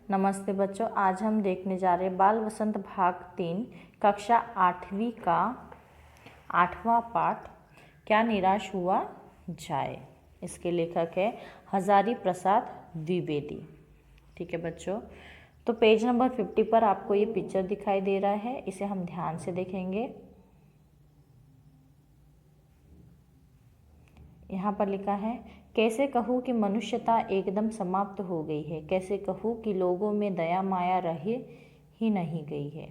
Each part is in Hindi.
नमस्ते बच्चों, आज हम देखने जा रहे हैं बाल वसंत भाग 3 कक्षा 8वीं का 8वां पाठ, क्या निराश हुआ जाए। इसके लेखक है हजारी प्रसाद द्विवेदी। ठीक है बच्चों, तो पेज नंबर 50 पर आपको ये पिक्चर दिखाई दे रहा है, इसे हम ध्यान से देखेंगे। यहाँ पर लिखा है, कैसे कहूँ कि मनुष्यता एकदम समाप्त हो गई है, कैसे कहूँ कि लोगों में दया माया रही ही नहीं गई है।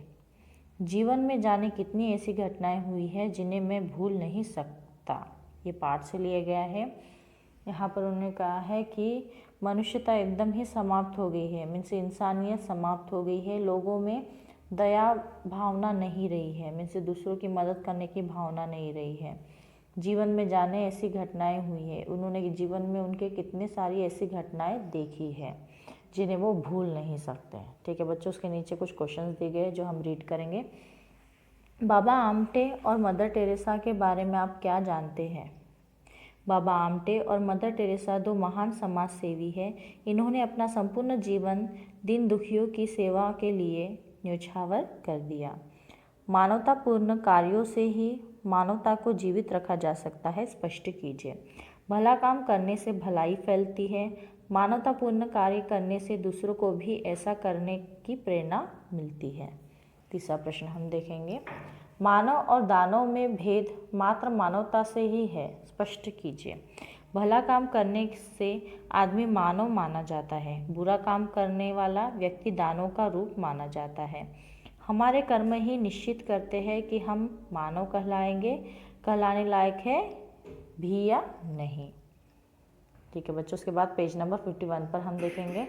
जीवन में जाने कितनी ऐसी घटनाएं हुई है जिन्हें मैं भूल नहीं सकता। ये पाठ से लिया गया है। यहाँ पर उन्होंने कहा है कि मनुष्यता एकदम ही समाप्त हो गई है, मीन्स इंसानियत समाप्त हो गई है, लोगों में दया भावना नहीं रही है, मीन्स दूसरों की मदद करने की भावना नहीं रही है। जीवन में जाने ऐसी घटनाएं हुई है, उन्होंने जीवन में उनके कितने सारी ऐसी घटनाएं देखी है जिन्हें वो भूल नहीं सकते। ठीक है बच्चों, उसके नीचे कुछ क्वेश्चंस दिए गए जो हम रीड करेंगे। बाबा आमटे और मदर टेरेसा के बारे में आप क्या जानते हैं? बाबा आमटे और मदर टेरेसा दो महान समाज सेवी हैं। इन्होंने अपना संपूर्ण जीवन दीन दुखियों की सेवा के लिए न्यौछावर कर दिया। मानवतापूर्ण कार्यों से ही मानवता को जीवित रखा जा सकता है, स्पष्ट कीजिए। भला काम करने से भलाई फैलती है, मानवतापूर्ण कार्य करने से दूसरों को भी ऐसा करने की प्रेरणा मिलती है। तीसरा प्रश्न हम देखेंगे, मानव और दानव में भेद मात्र मानवता से ही है, स्पष्ट कीजिए। भला काम करने से आदमी मानव माना जाता है, बुरा काम करने वाला व्यक्ति दानव का रूप माना जाता है। हमारे कर्म ही निश्चित करते हैं कि हम मानव कहलाने लायक है भी या नहीं। ठीक है बच्चों, उसके बाद पेज नंबर 51 पर हम देखेंगे,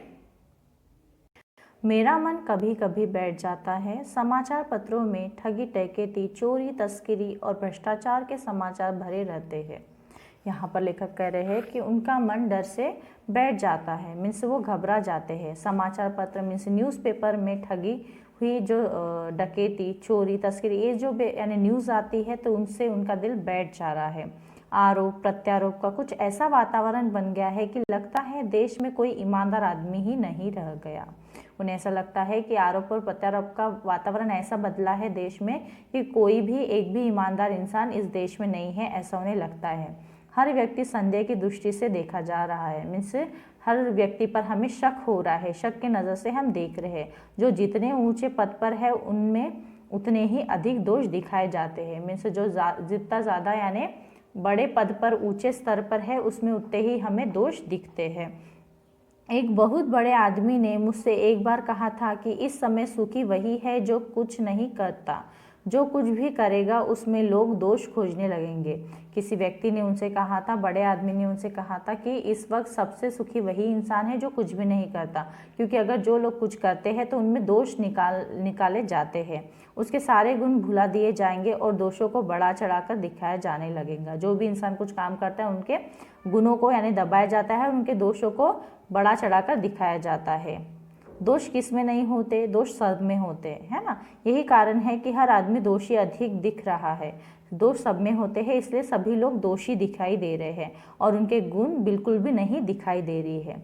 मेरा मन कभी कभी बैठ जाता है। समाचार पत्रों में ठगी डकैती चोरी तस्करी और भ्रष्टाचार के समाचार भरे रहते हैं। यहाँ पर लेखक कह रहे हैं कि उनका मन डर से बैठ जाता है, मीन्स वो घबरा जाते हैं। समाचार पत्र मीन्स न्यूज़पेपर में ठगी हुई जो डकैती चोरी तस्करी ये जो यानी न्यूज़ आती है तो उनसे उनका दिल बैठ जा रहा है। आरोप प्रत्यारोप का कुछ ऐसा वातावरण बन गया है कि लगता है देश में कोई ईमानदार आदमी ही नहीं रह गया। उन्हें ऐसा लगता है कि आरोप और प्रत्यारोप का वातावरण ऐसा बदला है देश में कि कोई भी एक भी ईमानदार इंसान इस देश में नहीं है, ऐसा उन्हें लगता है। हर व्यक्ति संदेह की दृष्टि से देखा जा रहा है, मीन्स हर व्यक्ति पर हमें शक हो रहा है, शक की नज़र से हम देख रहे हैं। जो जितने ऊंचे पद पर है उनमें उतने ही अधिक दोष दिखाए जाते हैं, मीन्स जो जितना ज़्यादा यानी बड़े पद पर ऊंचे स्तर पर है उसमें उतने ही हमें दोष दिखते हैं। एक बहुत बड़े आदमी ने मुझसे एक बार कहा था कि इस समय सुखी वही है जो कुछ नहीं करता, जो कुछ भी करेगा उसमें लोग दोष खोजने लगेंगे। किसी व्यक्ति ने उनसे कहा था, बड़े आदमी ने उनसे कहा था कि इस वक्त सबसे सुखी वही इंसान है जो कुछ भी नहीं करता, क्योंकि अगर जो लोग कुछ करते हैं तो उनमें दोष निकाले जाते हैं, उसके सारे गुण भुला दिए जाएंगे और दोषों को बढ़ा चढ़ाकर दिखाया जाने लगेगा। जो भी इंसान कुछ काम करता है उनके गुणों को यानी दबाया जाता है, उनके दोषों को बढ़ा चढ़ाकर दिखाया जाता है। दोष किस में नहीं होते, दोष सब में होते हैं, है ना। यही कारण है कि हर आदमी दोषी अधिक दिख रहा है। दोष सब में होते हैं, इसलिए सभी लोग दोषी दिखाई दे रहे हैं और उनके गुण बिल्कुल भी नहीं दिखाई दे रही है।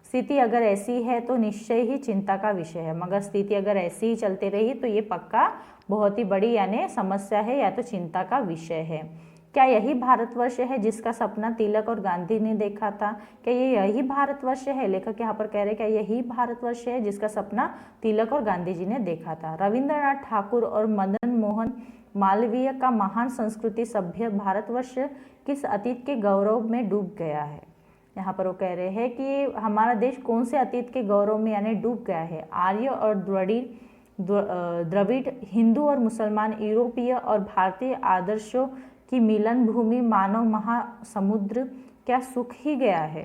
स्थिति अगर ऐसी है तो निश्चय ही चिंता का विषय है, मगर स्थिति अगर ऐसी ही चलती रही तो ये पक्का बहुत ही बड़ी यानी समस्या है या तो चिंता का विषय है। क्या यही भारतवर्ष है जिसका सपना तिलक और गांधी ने देखा था? क्या ये यही भारतवर्ष है? लेखक यहाँ पर कह रहे क्या यही भारतवर्ष है जिसका सपना तिलक और गांधी जी ने देखा था? रविंद्रनाथ ठाकुर और मदन मोहन मालवीय का महान संस्कृति सभ्य भारतवर्ष किस अतीत के गौरव में डूब गया है? यहाँ पर वो कह रहे हैं कि हमारा देश कौन से अतीत के गौरव में यानी डूब गया है? आर्य और द्रविड़, हिंदू और मुसलमान, यूरोपीय और भारतीय आदर्शों की मिलन भूमि मानव महासमुद्र क्या सूख ही गया है?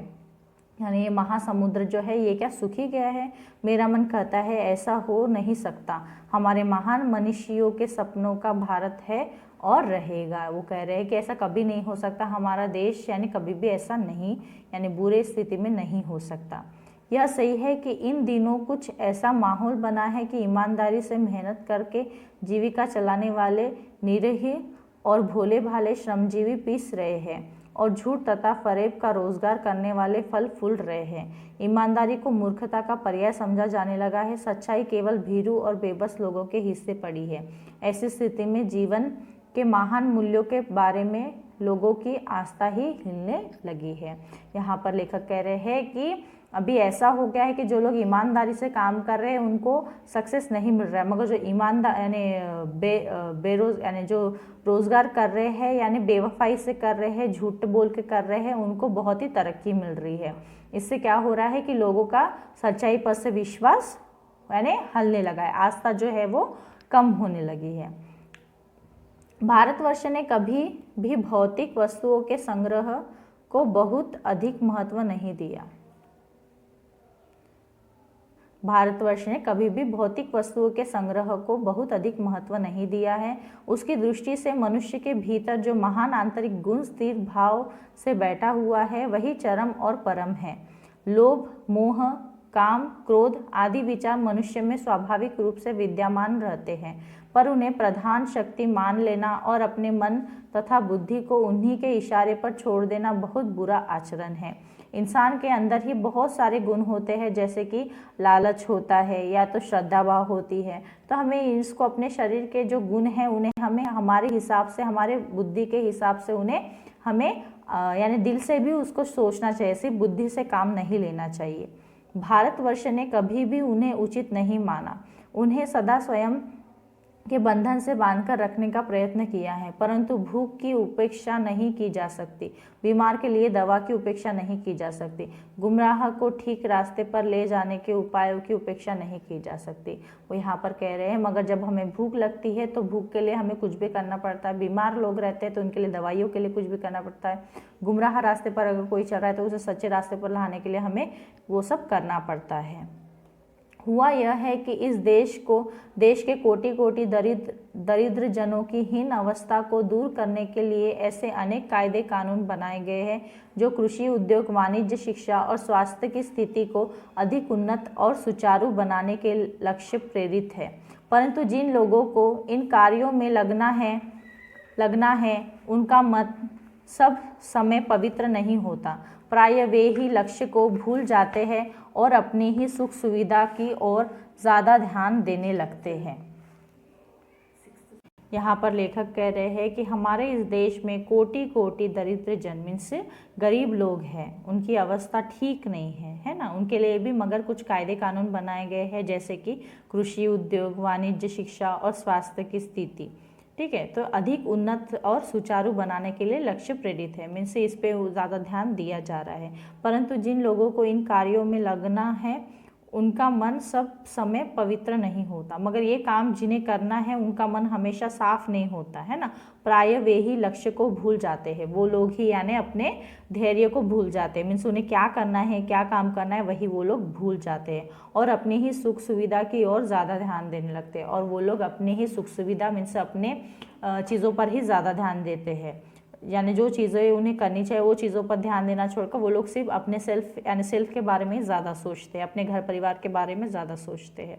यानी ये महासमुद्र जो है ये क्या सूख ही गया है? मेरा मन कहता है ऐसा हो नहीं सकता। हमारे महान मनीषियों के सपनों का भारत है और रहेगा। वो कह रहे हैं कि ऐसा कभी नहीं हो सकता, हमारा देश यानी कभी भी ऐसा नहीं यानी बुरे स्थिति में नहीं हो सकता। यह सही है कि इन दिनों कुछ ऐसा माहौल बना है कि ईमानदारी से मेहनत करके जीविका चलाने वाले निरीह और भोले भाले श्रमजीवी पीस रहे हैं और झूठ तथा फरेब का रोजगार करने वाले फल फूल रहे हैं। ईमानदारी को मूर्खता का पर्याय समझा जाने लगा है। सच्चाई केवल भीरू और बेबस लोगों के हिस्से पड़ी है। ऐसी स्थिति में जीवन के महान मूल्यों के बारे में लोगों की आस्था ही हिलने लगी है। यहाँ पर लेखक कह रहे हैं कि अभी ऐसा हो गया है कि जो लोग ईमानदारी से काम कर रहे हैं उनको सक्सेस नहीं मिल रहा है, मगर जो ईमानदार यानी जो रोजगार कर रहे हैं यानी बेवफाई से कर रहे हैं, झूठ बोल के कर रहे हैं, उनको बहुत ही तरक्की मिल रही है। इससे क्या हो रहा है कि लोगों का सच्चाई पर से विश्वास यानी हलने लगा है, आस्था जो है वो कम होने लगी है। भारतवर्ष ने कभी भी भौतिक वस्तुओं के संग्रह को बहुत अधिक महत्व नहीं दिया। भारतवर्ष ने कभी भी भौतिक वस्तुओं के संग्रह को बहुत अधिक महत्व नहीं दिया है। उसकी दृष्टि से मनुष्य के भीतर जो महान आंतरिक गुण स्थिर भाव से बैठा हुआ है वही चरम और परम है। लोभ, मोह, काम, क्रोध आदि विचार मनुष्य में स्वाभाविक रूप से विद्यमान रहते हैं, पर उन्हें प्रधान शक्ति मान लेना और अपने मन तथा बुद्धि को उन्हीं के इशारे पर छोड़ देना बहुत बुरा आचरण है। इंसान के अंदर ही बहुत सारे गुण होते हैं, जैसे कि लालच होता है या तो श्रद्धा भाव होती है, तो हमें इसको अपने शरीर के जो गुण हैं उन्हें हमें हमारे हिसाब से, हमारे बुद्धि के हिसाब से उन्हें हमें यानी दिल से भी उसको सोचना चाहिए, सिर्फ बुद्धि से काम नहीं लेना चाहिए। भारतवर्ष ने कभी भी उन्हें उचित नहीं माना, उन्हें सदा स्वयं के बंधन से बांधकर रखने का प्रयत्न किया है, परंतु भूख की उपेक्षा नहीं की जा सकती, बीमार के लिए दवा की उपेक्षा नहीं की जा सकती, गुमराह को ठीक रास्ते पर ले जाने के उपायों की उपेक्षा नहीं की जा सकती। वो यहाँ पर कह रहे हैं मगर जब हमें भूख लगती है तो भूख के लिए हमें कुछ भी करना पड़ता है, बीमार लोग रहते हैं तो उनके लिए दवाइयों के लिए कुछ भी करना पड़ता है, गुमराह रास्ते पर अगर कोई चल रहा है तो उसे सच्चे रास्ते पर लाने के लिए हमें वो सब करना पड़ता है। हुआ यह है कि इस देश के कोटि कोटि दरिद्र जनों की हीन अवस्था को दूर करने के लिए ऐसे अनेक कायदे कानून बनाए गए हैं जो कृषि, उद्योग, वाणिज्य, शिक्षा और स्वास्थ्य की स्थिति को अधिक उन्नत और सुचारू बनाने के लक्ष्य प्रेरित है। परंतु जिन लोगों को इन कार्यों में लगना है उनका मत सब समय पवित्र नहीं होता। प्राय वे ही लक्ष्य को भूल जाते हैं और अपनी ही सुख सुविधा की ओर ज़्यादा ध्यान देने लगते हैं। यहाँ पर लेखक कह रहे हैं कि हमारे इस देश में कोटि कोटि दरिद्र जन मीन्स गरीब लोग हैं, उनकी अवस्था ठीक नहीं है ना। उनके लिए भी मगर कुछ कायदे कानून बनाए गए हैं, जैसे कि कृषि, उद्योग, वाणिज्य, शिक्षा और स्वास्थ्य की स्थिति, ठीक है, तो अधिक उन्नत और सुचारू बनाने के लिए लक्ष्य प्रेरित है, मीन्स इस पे ज़्यादा ध्यान दिया जा रहा है। परंतु जिन लोगों को इन कार्यों में लगना है उनका मन सब समय पवित्र नहीं होता, मगर ये काम जिन्हें करना है उनका मन हमेशा साफ नहीं होता है ना। प्राय वे ही लक्ष्य को भूल जाते हैं, वो लोग ही यानी अपने धैर्य को भूल जाते हैं, मीन्स उन्हें क्या करना है, क्या काम करना है वही वो लोग भूल जाते हैं और अपनी ही सुख सुविधा की ओर ज़्यादा ध्यान देने लगते हैं। और वो लोग अपनी ही सुख सुविधा मीन्स अपने चीज़ों पर ही ज़्यादा ध्यान देते हैं, यानी जो चीज़ें उन्हें करनी चाहिए वो चीज़ों पर ध्यान देना छोड़कर वो लोग सिर्फ अपने सेल्फ के बारे में ज़्यादा सोचते हैं, अपने घर परिवार के बारे में ज़्यादा सोचते हैं।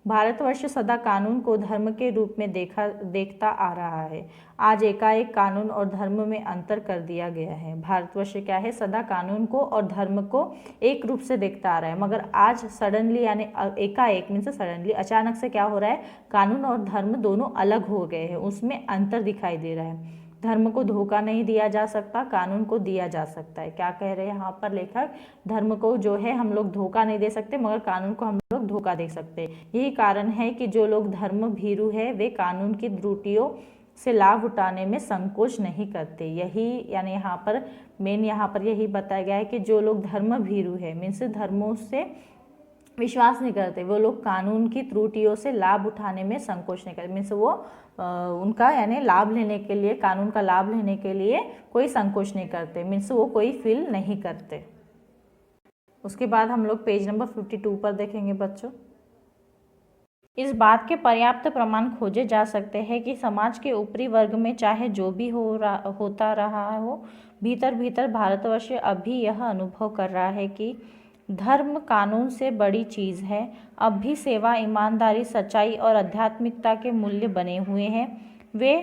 भारतवर्ष सदा कानून को धर्म के रूप में देखता आ रहा है। आज एकाएक कानून और धर्म में अंतर कर दिया गया है। भारतवर्ष क्या है, सदा कानून को और धर्म को एक रूप से देखता आ रहा है, मगर आज सडनली यानी एकाएक मीन्स सडनली अचानक से क्या हो रहा है, कानून और धर्म दोनों अलग हो गए हैं, उसमें अंतर दिखाई दे रहा है। धर्म को धोखा नहीं दिया जा सकता, कानून को दिया जा सकता है। क्या कह रहे हैं यहाँ पर लेखक, धर्म को जो है हम लोग धोखा नहीं दे सकते मगर कानून को हम लोग धोखा दे सकते हैं। यही कारण है कि जो लोग धर्म भीरू है वे कानून की त्रुटियों से लाभ उठाने में संकोच नहीं करते। यही यानी यहाँ पर यही बताया गया है कि जो लोग धर्म भीरू है मीन्स धर्मों से विश्वास नहीं करते, वो लोग कानून की त्रुटियों से लाभ उठाने में संकोच नहीं करते, मीन्स वो उनका यानी लाभ लेने के लिए, कानून का लाभ लेने के लिए कोई संकोच नहीं करते, मीन्स वो कोई फील नहीं करते। उसके बाद हम लोग पेज नंबर 52 पर देखेंगे बच्चों। इस बात के पर्याप्त प्रमाण खोजे जा सकते हैं कि समाज के ऊपरी वर्ग में चाहे जो भी होता रहा हो, भीतर भीतर भारतवर्ष अब भी यह अनुभव कर रहा है कि धर्म कानून से बड़ी चीज़ है। अब भी सेवा, ईमानदारी, सच्चाई और आध्यात्मिकता के मूल्य बने हुए हैं। वे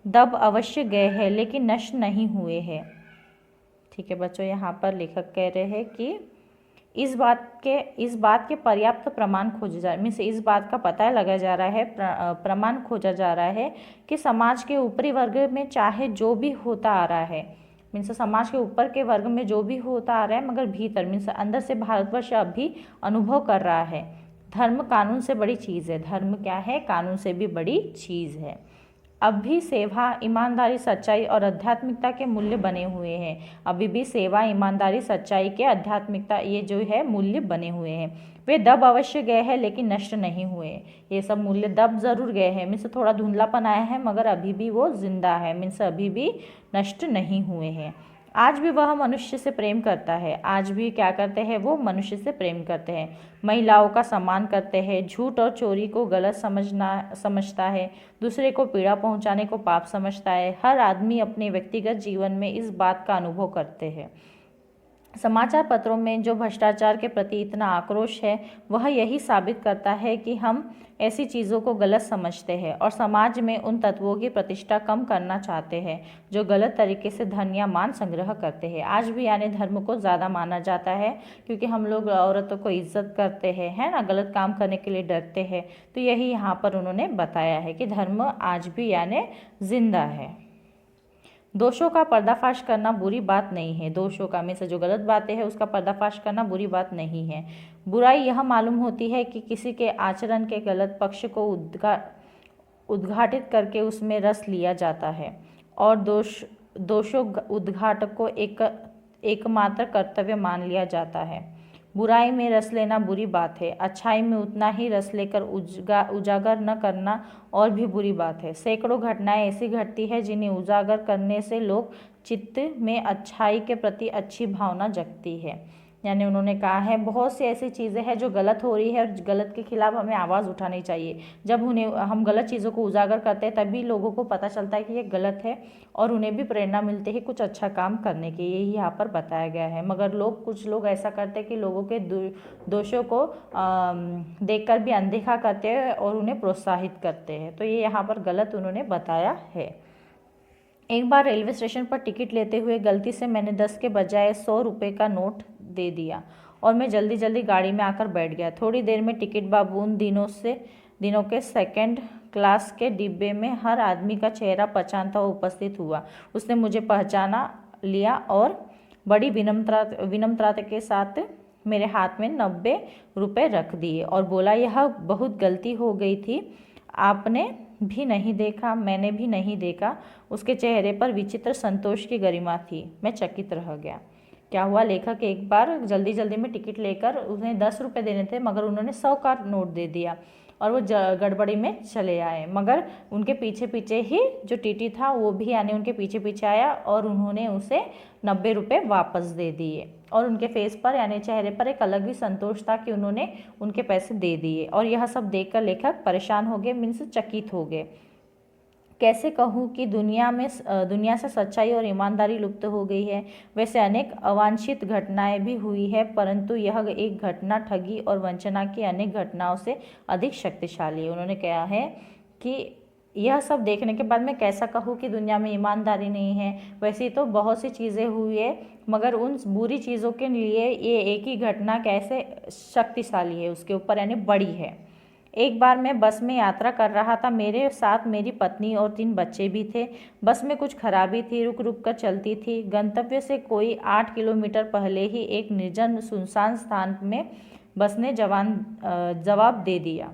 दब अवश्य गए हैं लेकिन नष्ट नहीं हुए हैं। ठीक है बच्चों, यहाँ पर लेखक कह रहे हैं कि इस बात के पर्याप्त प्रमाण खोजे जा मीन्स इस बात का पता लगाया जा रहा है, प्रमाण खोजा जा रहा है कि समाज के ऊपरी वर्ग में चाहे जो भी होता आ रहा है, मीन्स समाज के ऊपर के वर्ग में जो भी होता आ रहा है, मगर भीतर मीन्स अंदर से भारतवर्ष अभी अनुभव कर रहा है धर्म कानून से बड़ी चीज़ है। धर्म क्या है? कानून से भी बड़ी चीज़ है। अब भी सेवा, ईमानदारी, सच्चाई और आध्यात्मिकता के मूल्य बने हुए हैं। अभी भी सेवा, ईमानदारी, सच्चाई के, आध्यात्मिकता, ये जो है मूल्य बने हुए हैं। वे दब अवश्य गए हैं लेकिन नष्ट नहीं हुए। ये सब मूल्य दब जरूर गए हैं, मीन्स थोड़ा धुंधलापन आया है, मगर अभी भी वो जिंदा है, मीन्स अभी भी नष्ट नहीं हुए हैं। आज भी वह मनुष्य से प्रेम करता है। आज भी क्या करते हैं? वो मनुष्य से प्रेम करते हैं। महिलाओं का सम्मान करते हैं। झूठ और चोरी को गलत समझता है। दूसरे को पीड़ा पहुंचाने को पाप समझता है। हर आदमी अपने व्यक्तिगत जीवन में इस बात का अनुभव करते हैं। समाचार पत्रों में जो भ्रष्टाचार के प्रति इतना आक्रोश है, वह यही साबित करता है कि हम ऐसी चीज़ों को गलत समझते हैं और समाज में उन तत्वों की प्रतिष्ठा कम करना चाहते हैं जो गलत तरीके से धन या मान संग्रह करते हैं। आज भी यानी धर्म को ज़्यादा माना जाता है, क्योंकि हम लोग औरतों को इज्जत करते हैं, है ना, गलत काम करने के लिए डरते हैं। तो यही यहाँ पर उन्होंने बताया है कि धर्म आज भी यानी जिंदा है। दोषों का पर्दाफाश करना बुरी बात नहीं है। दोषों का में से जो गलत बातें हैं उसका पर्दाफाश करना बुरी बात नहीं है। बुराई यह मालूम होती है कि किसी के आचरण के गलत पक्ष को उद्घाटित करके उसमें रस लिया जाता है और दोषों उद्घाटक को एकमात्र कर्तव्य मान लिया जाता है। बुराई में रस लेना बुरी बात है। अच्छाई में उतना ही रस लेकर उजागर न करना और भी बुरी बात है। सैकड़ों घटनाएं ऐसी घटती है जिन्हें उजागर करने से लोग चित्त में अच्छाई के प्रति अच्छी भावना जगती है। यानी उन्होंने कहा है बहुत सी ऐसी चीज़ें हैं जो गलत हो रही है और गलत के खिलाफ हमें आवाज़ उठानी चाहिए। जब हम गलत चीज़ों को उजागर करते हैं तभी लोगों को पता चलता है कि ये गलत है और उन्हें भी प्रेरणा मिलती है कुछ अच्छा काम करने की। यही यहाँ पर बताया गया है। मगर कुछ लोग ऐसा करते हैं कि लोगों के दोषों को देखकर भी अनदेखा करते हैं और उन्हें प्रोत्साहित करते हैं। तो ये यहाँ पर गलत उन्होंने बताया है। एक बार रेलवे स्टेशन पर टिकट लेते हुए गलती से मैंने 10 के बजाय 100 रुपये का नोट दे दिया और मैं जल्दी जल्दी गाड़ी में आकर बैठ गया। थोड़ी देर में टिकट बाबू उन दिनों के सेकंड क्लास के डिब्बे में हर आदमी का चेहरा पहचानता हुआ उपस्थित हुआ। उसने मुझे पहचाना लिया और बड़ी विनम्रता के साथ मेरे हाथ में 90 रुपये रख दिए और बोला, यह बहुत गलती हो गई थी, आपने भी नहीं देखा, मैंने भी नहीं देखा। उसके चेहरे पर विचित्र संतोष की गरिमा थी। मैं चकित रह गया। क्या हुआ? लेखक एक बार जल्दी में टिकट लेकर उन्हें 10 रुपये देने थे, मगर उन्होंने 100 का नोट दे दिया और वो गड़बड़ी में चले आए। मगर उनके पीछे ही जो टीटी था वो भी यानी उनके पीछे आया और उन्होंने उसे 90 रुपये वापस दे दिए और उनके फेस पर यानी चेहरे पर एक अलग ही संतोष था कि उन्होंने उनके पैसे दे दिए। और यह सब देखकर लेखक परेशान हो गए, मीन्स चकित हो गए। कैसे कहूँ कि दुनिया से सच्चाई और ईमानदारी लुप्त हो गई है। वैसे अनेक अवांछित घटनाएं भी हुई है, परंतु यह एक घटना ठगी और वंचना की अनेक घटनाओं से अधिक शक्तिशाली है। उन्होंने कहा है कि यह सब देखने के बाद मैं कैसा कहूँ कि दुनिया में ईमानदारी नहीं है। वैसे तो बहुत सी चीज़ें हुई है, मगर उन बुरी चीज़ों के लिए ये एक ही घटना कैसे शक्तिशाली है उसके ऊपर यानी बड़ी है। एक बार मैं बस में यात्रा कर रहा था। मेरे साथ मेरी पत्नी और 3 बच्चे भी थे। बस में कुछ खराबी थी, रुक कर चलती थी। गंतव्य से कोई 8 किलोमीटर पहले ही एक निर्जन सुनसान स्थान में बस ने जवाब दे दिया।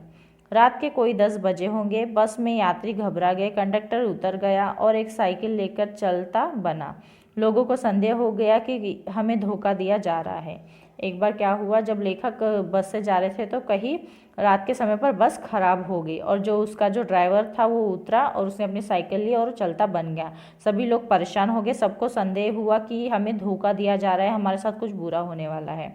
रात के कोई 10 बजे होंगे। बस में यात्री घबरा गए। कंडक्टर उतर गया और एक साइकिल लेकर चलता बना। लोगों को संदेह हो गया कि हमें धोखा दिया जा रहा है। एक बार क्या हुआ, जब लेखक बस से जा रहे थे तो कहीं रात के समय पर बस खराब हो गई और उसका जो ड्राइवर था वो उतरा और उसने अपनी साइकिल ली और चलता बन गया। सभी लोग परेशान हो गए। सबको संदेह हुआ कि हमें धोखा दिया जा रहा है, हमारे साथ कुछ बुरा होने वाला है।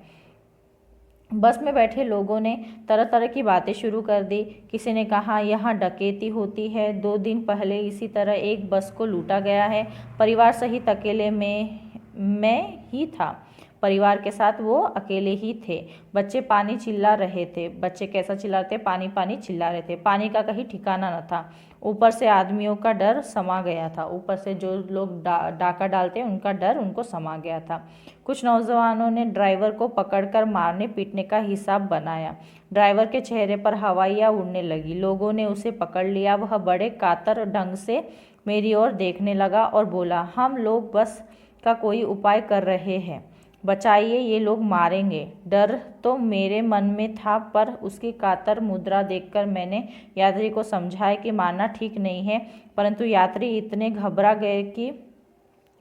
बस में बैठे लोगों ने तरह तरह की बातें शुरू कर दी। किसी ने कहा यहाँ डकैती होती है, 2 दिन पहले इसी तरह एक बस को लूटा गया है, परिवार सहित अकेले मैं ही था। परिवार के साथ वो अकेले ही थे। बच्चे पानी चिल्ला रहे थे। बच्चे कैसा चिल्ला रहे थे? पानी पानी चिल्ला रहे थे। पानी का कहीं ठिकाना न था। ऊपर से आदमियों का डर समा गया था। ऊपर से जो लोग डाका डालते हैं उनका डर उनको समा गया था। कुछ नौजवानों ने ड्राइवर को पकड़कर मारने पीटने का हिसाब बनाया। ड्राइवर के चेहरे पर हवाइयाँ उड़ने लगी। लोगों ने उसे पकड़ लिया। वह बड़े कातर ढंग से मेरी ओर देखने लगा और बोला, हम लोग बस का कोई उपाय कर रहे हैं, बचाइए, ये लोग मारेंगे। डर तो मेरे मन में था, पर उसकी कातर मुद्रा देखकर मैंने यात्री को समझाया कि मारना ठीक नहीं है, परंतु यात्री इतने घबरा गए कि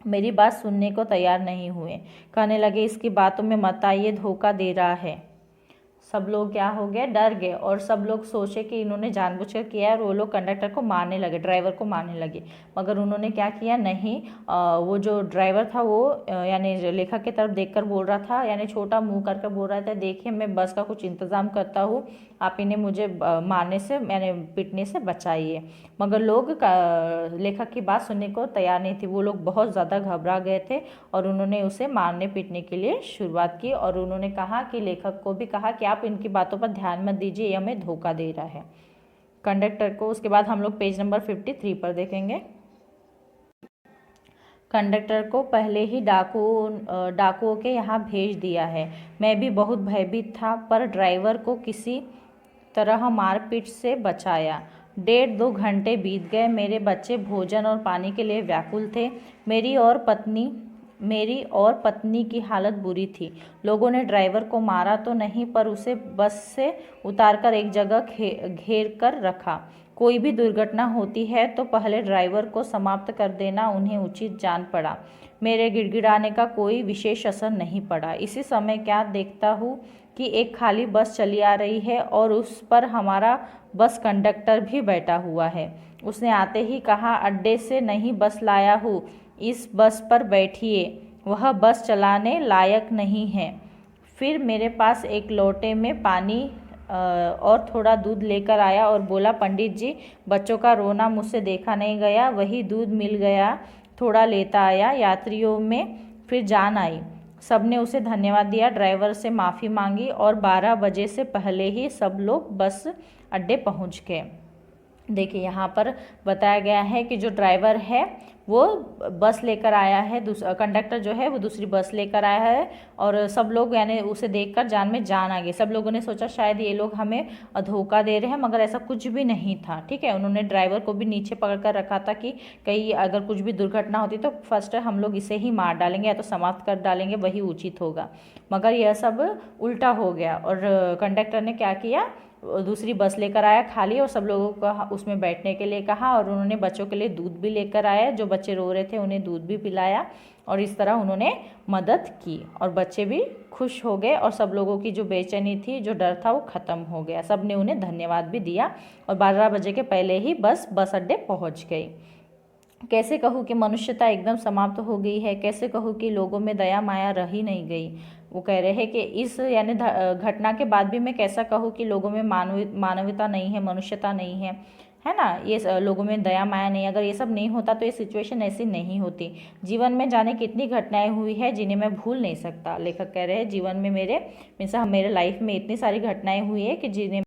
मेरी बात सुनने को तैयार नहीं हुए। कहने लगे, इसकी बातों में मत आइए, धोखा दे रहा है। सब लोग क्या हो गए? डर गए और सब लोग सोचे कि इन्होंने जानबूझकर किया है और वो लोग कंडक्टर को मारने लगे, ड्राइवर को मारने लगे। मगर उन्होंने क्या किया? नहीं, वो जो ड्राइवर था वो यानी लेखक की तरफ देखकर बोल रहा था, यानी छोटा मुंह करके बोल रहा था, देखिए मैं बस का कुछ इंतज़ाम करता हूँ, आप इन्हें मुझे मारने से यानी पीटने से बचाइए। मगर लोग लेखक की बात सुनने को तैयार नहीं थे। वो लोग बहुत ज़्यादा घबरा गए थे और उन्होंने उसे मारने पीटने के लिए शुरुआत की। और उन्होंने कहा कि लेखक को भी कहा कि आप इनकी बातों पर ध्यान मत दीजिए, ये हमें धोखा दे रहा है, कंडक्टर को। उसके बाद हम लोग पेज नंबर 53 पर देखेंगे। कंडक्टर को पहले ही डाकुओं के यहाँ भेज दिया है। मैं भी बहुत भयभीत था, पर ड्राइवर को किसी तरह मारपीट से बचाया। 1.5-2 घंटे बीत गए। मेरे बच्चे भोजन और पानी के लिए व्याकुल थे। मेरी और पत्नी की हालत बुरी थी। लोगों ने ड्राइवर को मारा तो नहीं, पर उसे बस से उतारकर एक जगह घेर कर रखा। कोई भी दुर्घटना होती है तो पहले ड्राइवर को समाप्त कर देना उन्हें उचित जान पड़ा। मेरे गिड़गिड़ाने का कोई विशेष असर नहीं पड़ा। इसी समय क्या देखता हूँ कि एक खाली बस चली आ रही है और उस पर हमारा बस कंडक्टर भी बैठा हुआ है। उसने आते ही कहा, अड्डे से नहीं बस लाया हूँ, इस बस पर बैठिए, वह बस चलाने लायक नहीं है। फिर मेरे पास एक लोटे में पानी और थोड़ा दूध लेकर आया और बोला, पंडित जी, बच्चों का रोना मुझसे देखा नहीं गया, वही दूध मिल गया, थोड़ा लेता आया। यात्रियों में फिर जान आई। सबने उसे धन्यवाद दिया, ड्राइवर से माफ़ी मांगी और 12 बजे से पहले ही सब लोग बस अड्डे पहुंच गए। देखिए यहाँ पर बताया गया है कि जो ड्राइवर है वो बस लेकर आया है, कंडक्टर जो है वो दूसरी बस लेकर आया है और सब लोग यानी उसे देखकर जान में जान आ गई। सब लोगों ने सोचा शायद ये लोग हमें धोखा दे रहे हैं, मगर ऐसा कुछ भी नहीं था। ठीक है, उन्होंने ड्राइवर को भी नीचे पकड़ कर रखा था कि कहीं अगर कुछ भी दुर्घटना होती तो फर्स्ट हम लोग इसे ही मार डालेंगे या तो समाप्त कर डालेंगे, वही उचित होगा। मगर यह सब उल्टा हो गया और कंडक्टर ने क्या किया, दूसरी बस लेकर आया खाली और सब लोगों को उसमें बैठने के लिए कहा और उन्होंने बच्चों के लिए दूध भी लेकर आया। जो बच्चे रो रहे थे उन्हें दूध भी पिलाया और इस तरह उन्होंने मदद की और बच्चे भी खुश हो गए और सब लोगों की जो बेचैनी थी, जो डर था, वो ख़त्म हो गया। सब ने उन्हें धन्यवाद भी दिया और 12 बजे के पहले ही बस अड्डे पहुँच गई। कैसे कहूँ कि मनुष्यता एकदम समाप्त हो गई है, कैसे कहूँ कि लोगों में दया माया रही नहीं गई। वो कह रहे हैं कि इस यानी घटना के बाद भी मैं कैसा कहूँ कि लोगों में मानवता नहीं है, मनुष्यता नहीं है, है ना, ये लोगों में दया माया नहीं। अगर ये सब नहीं होता तो ये सिचुएशन ऐसी नहीं होती। जीवन में जाने कितनी घटनाएं हुई है जिन्हें मैं भूल नहीं सकता। लेखक कह रहे हैं जीवन में मेरे लाइफ में इतनी सारी घटनाएं हुई है कि जिन्हें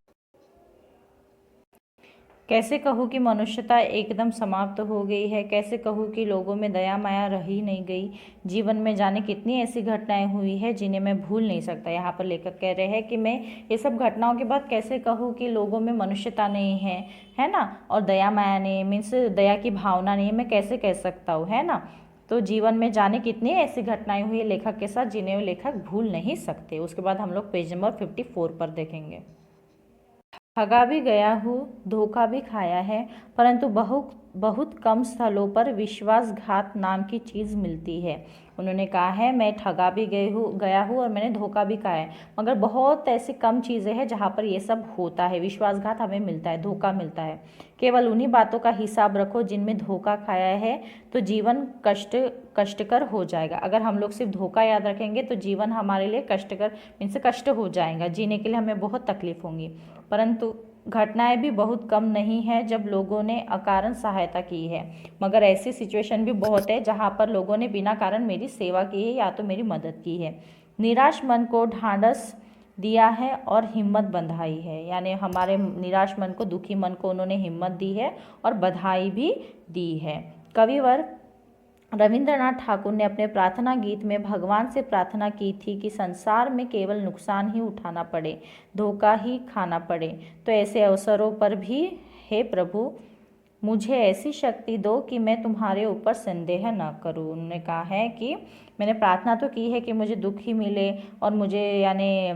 कैसे कहूँ कि मनुष्यता एकदम समाप्त हो गई है, कैसे कहूँ कि लोगों में दया माया रही नहीं गई। जीवन में जाने कितनी ऐसी घटनाएं हुई है जिन्हें मैं भूल नहीं सकता। यहाँ पर लेखक कह रहे हैं कि मैं ये सब घटनाओं के बाद कैसे कहूँ कि लोगों में मनुष्यता नहीं है, है ना, और दया माया नहीं, मीन्स दया की भावना नहीं है, मैं कैसे कह सकता हूँ, है ना। तो जीवन में जाने कितनी ऐसी घटनाएं हुई है लेखक के साथ जिन्हें लेखक भूल नहीं सकते। उसके बाद हम लोग पेज नंबर 54 पर देखेंगे। ठगा भी गया हूँ, धोखा भी खाया है, परंतु बहुत कम स्थलों पर विश्वासघात नाम की चीज़ मिलती है। उन्होंने कहा है मैं ठगा भी गया हूँ और मैंने धोखा भी खाया है, मगर बहुत ऐसी कम चीज़ें हैं जहाँ पर ये सब होता है, विश्वासघात हमें मिलता है, धोखा मिलता है। केवल उन्हीं बातों का हिसाब रखो जिनमें धोखा खाया है, तो जीवन कष्टकर हो जाएगा। अगर हम लोग सिर्फ धोखा याद रखेंगे तो जीवन हमारे लिए कष्टकर मीन्स कष्ट हो जाएगा, जीने के लिए हमें बहुत तकलीफ होंगी। परंतु घटनाएं भी बहुत कम नहीं है जब लोगों ने अकारण सहायता की है, मगर ऐसी सिचुएशन भी बहुत है जहां पर लोगों ने बिना कारण मेरी सेवा की है या तो मेरी मदद की है। निराश मन को ढांढस दिया है और हिम्मत बंधाई है। यानी हमारे निराश मन को, दुखी मन को उन्होंने हिम्मत दी है और बधाई भी दी है। कविवर रविंद्रनाथ ठाकुर ने अपने प्रार्थना गीत में भगवान से प्रार्थना की थी कि संसार में केवल नुकसान ही उठाना पड़े, धोखा ही खाना पड़े, तो ऐसे अवसरों पर भी हे प्रभु मुझे ऐसी शक्ति दो कि मैं तुम्हारे ऊपर संदेह न करूं। उन्होंने कहा है कि मैंने प्रार्थना तो की है कि मुझे दुख ही मिले और मुझे यानी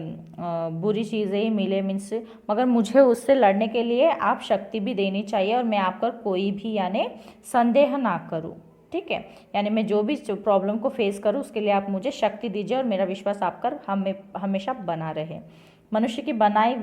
बुरी चीज़ें ही मिले, मीन्स, मगर मुझे उससे लड़ने के लिए आप शक्ति भी देनी चाहिए और मैं आप पर कोई भी यानी संदेह ना करूं। ठीक है, यानी मैं जो भी प्रॉब्लम को फेस करूं उसके लिए आप मुझे शक्ति दीजिए और मेरा विश्वास आप पर हमेशा बना रहे। मनुष्य की बनाई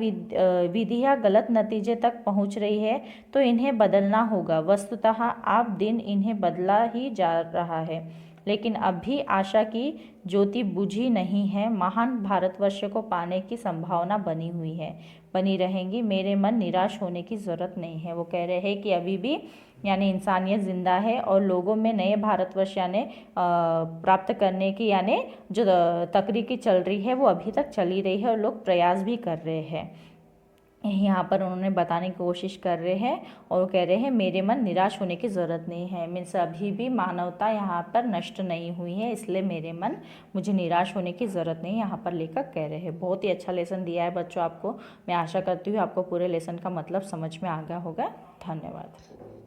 विधियाँ गलत नतीजे तक पहुंच रही है तो इन्हें बदलना होगा। वस्तुतः आप दिन इन्हें बदला ही जा रहा है, लेकिन अब भी आशा की ज्योति बुझी नहीं है। महान भारतवर्ष को पाने की संभावना बनी हुई है, बनी रहेंगी। मेरे मन निराश होने की ज़रूरत नहीं है। वो कह रहे हैं कि अभी भी यानी इंसानियत ज़िंदा है और लोगों में नए भारतवर्ष यानी प्राप्त करने की यानी जो तकनीकी चल रही है वो अभी तक चली रही है और लोग प्रयास भी कर रहे हैं। यहाँ पर उन्होंने बताने की कोशिश कर रहे हैं और वो कह रहे हैं मेरे मन निराश होने की ज़रूरत नहीं है। मीन्स अभी भी मानवता यहाँ पर नष्ट नहीं हुई है, इसलिए मेरे मन मुझे निराश होने की ज़रूरत नहीं, यहाँ पर लेखक कह रहे हैं। बहुत ही अच्छा लेसन दिया है बच्चों आपको। मैं आशा करती हूँ आपको पूरे लेसन का मतलब समझ में आ गया होगा। धन्यवाद।